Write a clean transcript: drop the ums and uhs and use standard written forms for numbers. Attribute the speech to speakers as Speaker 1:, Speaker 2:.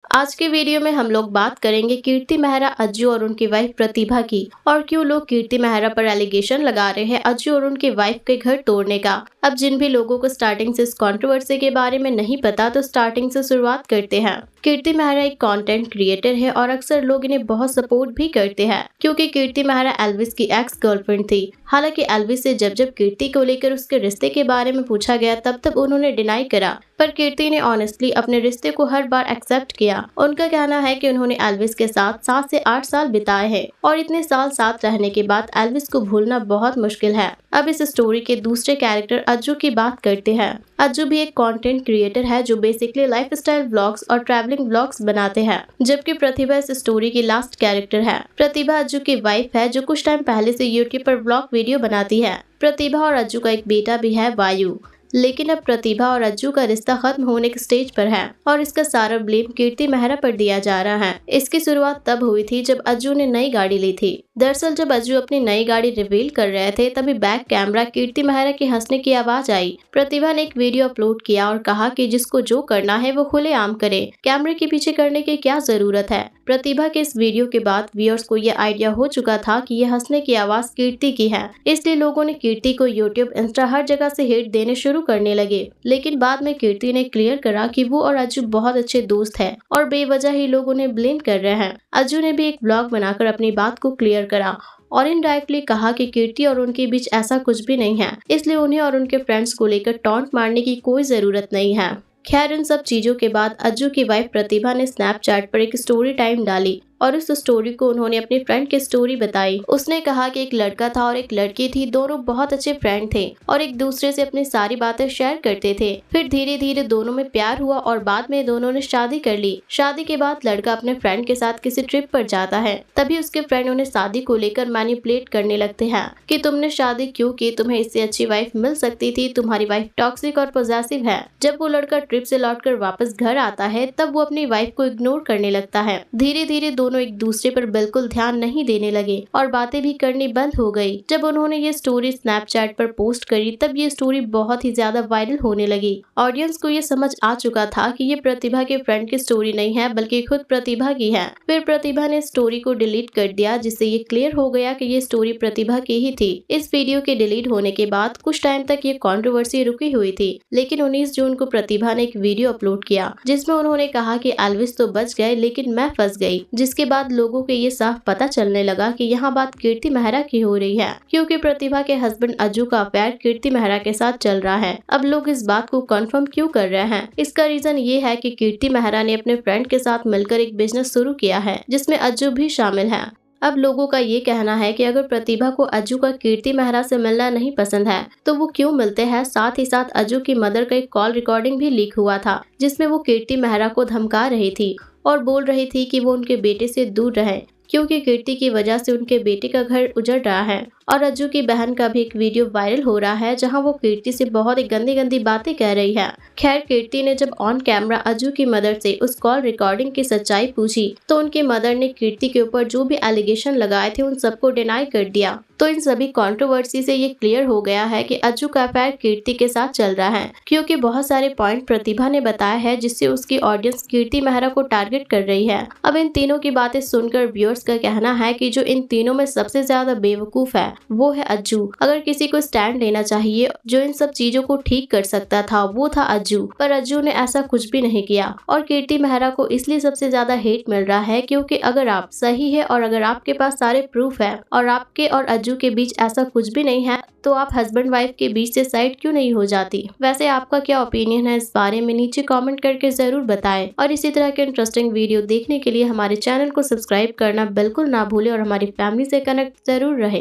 Speaker 1: आज के वीडियो में हम लोग बात करेंगे कीर्ति मेहरा, अज्जू और उनकी वाइफ प्रतिभा की, और क्यों लोग कीर्ति मेहरा पर एलिगेशन लगा रहे हैं अज्जू और उनकी वाइफ के घर तोड़ने का। अब जिन भी लोगों को स्टार्टिंग से इस कंट्रोवर्सी के बारे में नहीं पता, तो स्टार्टिंग से शुरुआत करते हैं। कीर्ति मेहरा एक कंटेंट क्रिएटर है और अक्सर लोग इन्हें बहुत सपोर्ट भी करते हैं, क्योंकि कीर्ति मेहरा एल्विस की एक्स गर्लफ्रेंड थी। हालांकि एल्विस से जब जब कीर्ति को लेकर उसके रिश्ते के बारे में पूछा गया, तब उन्होंने डिनाई करा, पर कीर्ति ने ऑनेस्टली अपने रिश्ते को हर बार एक्सेप्ट किया। उनका कहना है कि उन्होंने एल्विस के साथ 7 से 8 साल बिताए हैं और इतने साल साथ रहने के बाद एल्विस को भूलना बहुत मुश्किल है। अब इस स्टोरी के दूसरे कैरेक्टर अज्जू की बात करते हैं। अज्जू भी एक कंटेंट क्रिएटर है जो बेसिकली लाइफस्टाइल व्लॉग्स और ट्रैवलिंग व्लॉग्स बनाते हैं, जबकि प्रतिभा इस स्टोरी की लास्ट कैरेक्टर है। प्रतिभा अज्जू की वाइफ है जो कुछ टाइम पहले से यूट्यूब पर व्लॉग वीडियो बनाती है। प्रतिभा और अज्जू का एक बेटा भी है, वायु। लेकिन अब प्रतिभा और अज्जू का रिश्ता खत्म होने के स्टेज पर है और इसका सारा ब्लेम कीर्ति मेहरा पर दिया जा रहा है। इसकी शुरुआत तब हुई थी जब अज्जू ने नई गाड़ी ली थी। दरअसल जब अज्जू अपनी नई गाड़ी रिवील कर रहे थे, तभी बैक कैमरा कीर्ति मेहरा के हंसने की आवाज आई। प्रतिभा ने एक वीडियो अपलोड किया और कहा कि जिसको जो करना है वो खुलेआम करे, कैमरे के पीछे करने की क्या जरूरत है। प्रतिभा के इस वीडियो के बाद व्यूअर्स को ये आइडिया हो चुका था कि यह हंसने की आवाज कीर्ति की है, इसलिए लोगों ने कीर्ति को यूट्यूब, इंस्टा हर जगह से हिट देने शुरू करने लगे। लेकिन बाद में कीर्ति ने क्लियर करा कि वो और अज्जू बहुत अच्छे दोस्त हैं और बेवजह ही लोग उन्हें ब्लेम कर रहे हैं। अज्जू ने भी एक ब्लॉग बनाकर अपनी बात को क्लियर करा और इनडायरेक्टली कहा कि कीर्ति और उनके बीच ऐसा कुछ भी नहीं है, इसलिए उन्हें और उनके फ्रेंड्स को लेकर टॉन्ट मारने की कोई जरूरत नहीं है। खैर, इन सब चीजों के बाद अज्जू की वाइफ प्रतिभा ने स्नैपचैट पर एक स्टोरी टाइम डाली और उस स्टोरी को उन्होंने अपनी फ्रेंड की स्टोरी बताई। उसने कहा कि एक लड़का था और एक लड़की थी, दोनों बहुत अच्छे फ्रेंड थे और एक दूसरे से अपनी सारी बातें शेयर करते थे। फिर धीरे धीरे दोनों में प्यार हुआ और बाद में दोनों ने शादी कर ली। शादी के बाद लड़का अपने फ्रेंड के साथ किसी ट्रिप पर जाता है, तभी उसके फ्रेंड उन्हें शादी को लेकर मैनिपुलेट करने लगते हैं कि तुमने शादी क्यों की, तुम्हें इससे अच्छी वाइफ मिल सकती थी, तुम्हारी वाइफ टॉक्सिक और पॉसेसिव है। जब वो लड़का ट्रिप से लौटकर वापस घर आता है, तब वो अपनी वाइफ को इग्नोर करने लगता है। धीरे धीरे दोनों एक दूसरे पर बिल्कुल ध्यान नहीं देने लगे और बातें भी करनी बंद हो गई। जब उन्होंने ये स्टोरी स्नैपचैट पर पोस्ट करी, तब ये स्टोरी बहुत ही ज्यादा वायरल होने लगी। ऑडियंस को ये समझ आ चुका था कि ये प्रतिभा के फ्रेंड की स्टोरी नहीं है, बल्कि खुद प्रतिभा की है। फिर प्रतिभा ने स्टोरी को डिलीट कर दिया, जिससे ये क्लियर हो गया कि ये स्टोरी प्रतिभा की ही थी। इस वीडियो के डिलीट होने के बाद कुछ टाइम तक ये कंट्रोवर्सी रुकी हुई थी, लेकिन 19 जून को प्रतिभा ने एक वीडियो अपलोड किया जिसमें उन्होंने कहा कि एल्विस तो बच गए लेकिन मैं फंस गई, जिसके बाद लोगों को ये साफ पता चलने लगा कि यहाँ बात कीर्ति मेहरा की हो रही है, क्योंकि प्रतिभा के हस्बैंड अज्जू का अफेयर कीर्ति मेहरा के साथ चल रहा है। अब लोग इस बात को कंफर्म क्यों कर रहे हैं? इसका रीजन ये है कि कीर्ति मेहरा ने अपने फ्रेंड के साथ मिलकर एक बिजनेस शुरू किया है, जिसमें अज्जू भी शामिल है। अब लोगों का ये कहना है कि अगर प्रतिभा को अज्जू का कीर्ति मेहरा से मिलना नहीं पसंद है, तो वो क्यों मिलते हैं। साथ ही साथ अज्जू की मदर का एक कॉल रिकॉर्डिंग भी लीक हुआ था, जिसमें वो कीर्ति मेहरा को धमका रही थी और बोल रही थी कि वो उनके बेटे से दूर रहे, क्योंकि कीर्ति की वजह से उनके बेटे का घर उजड़ रहा है। और अज्जू की बहन का भी एक वीडियो वायरल हो रहा है, जहां वो कीर्ति से बहुत ही गंदी गंदी बातें कह रही है। खैर, कीर्ति ने जब ऑन कैमरा अज्जू की मदर से उस कॉल रिकॉर्डिंग की सच्चाई पूछी, तो उनकी मदर ने कीर्ति के ऊपर जो भी एलिगेशन लगाए थे उन सबको डिनाई कर दिया। तो इन सभी कंट्रोवर्सी से ये क्लियर हो गया है कि अज्जू का अफेयर कीर्ति के साथ चल रहा है, क्योंकि बहुत सारे पॉइंट प्रतिभा ने बताया है जिससे उसकी ऑडियंस कीर्ति मेहरा को टारगेट कर रही है। अब इन तीनों की बातें सुनकर व्यूअर्स का कहना है कि जो इन तीनों में सबसे ज्यादा बेवकूफ है वो है अज्जू। अगर किसी को स्टैंड लेना चाहिए जो इन सब चीजों को ठीक कर सकता था, वो था अज्जू, पर अज्जू ने ऐसा कुछ भी नहीं किया। और कीर्ति मेहरा को इसलिए सबसे ज्यादा हेट मिल रहा है, क्योंकि अगर आप सही है और अगर आपके पास सारे प्रूफ है और आपके और अज्जू के बीच ऐसा कुछ भी नहीं है, तो आप हस्बैंड वाइफ के बीच से साइड क्यों नहीं हो जाती। वैसे आपका क्या ओपिनियन है इस बारे में, नीचे कमेंट करके जरूर बताएं। और इसी तरह के इंटरेस्टिंग वीडियो देखने के लिए हमारे चैनल को सब्सक्राइब करना बिल्कुल ना भूलें और हमारी फैमिली से कनेक्ट जरूर रहे।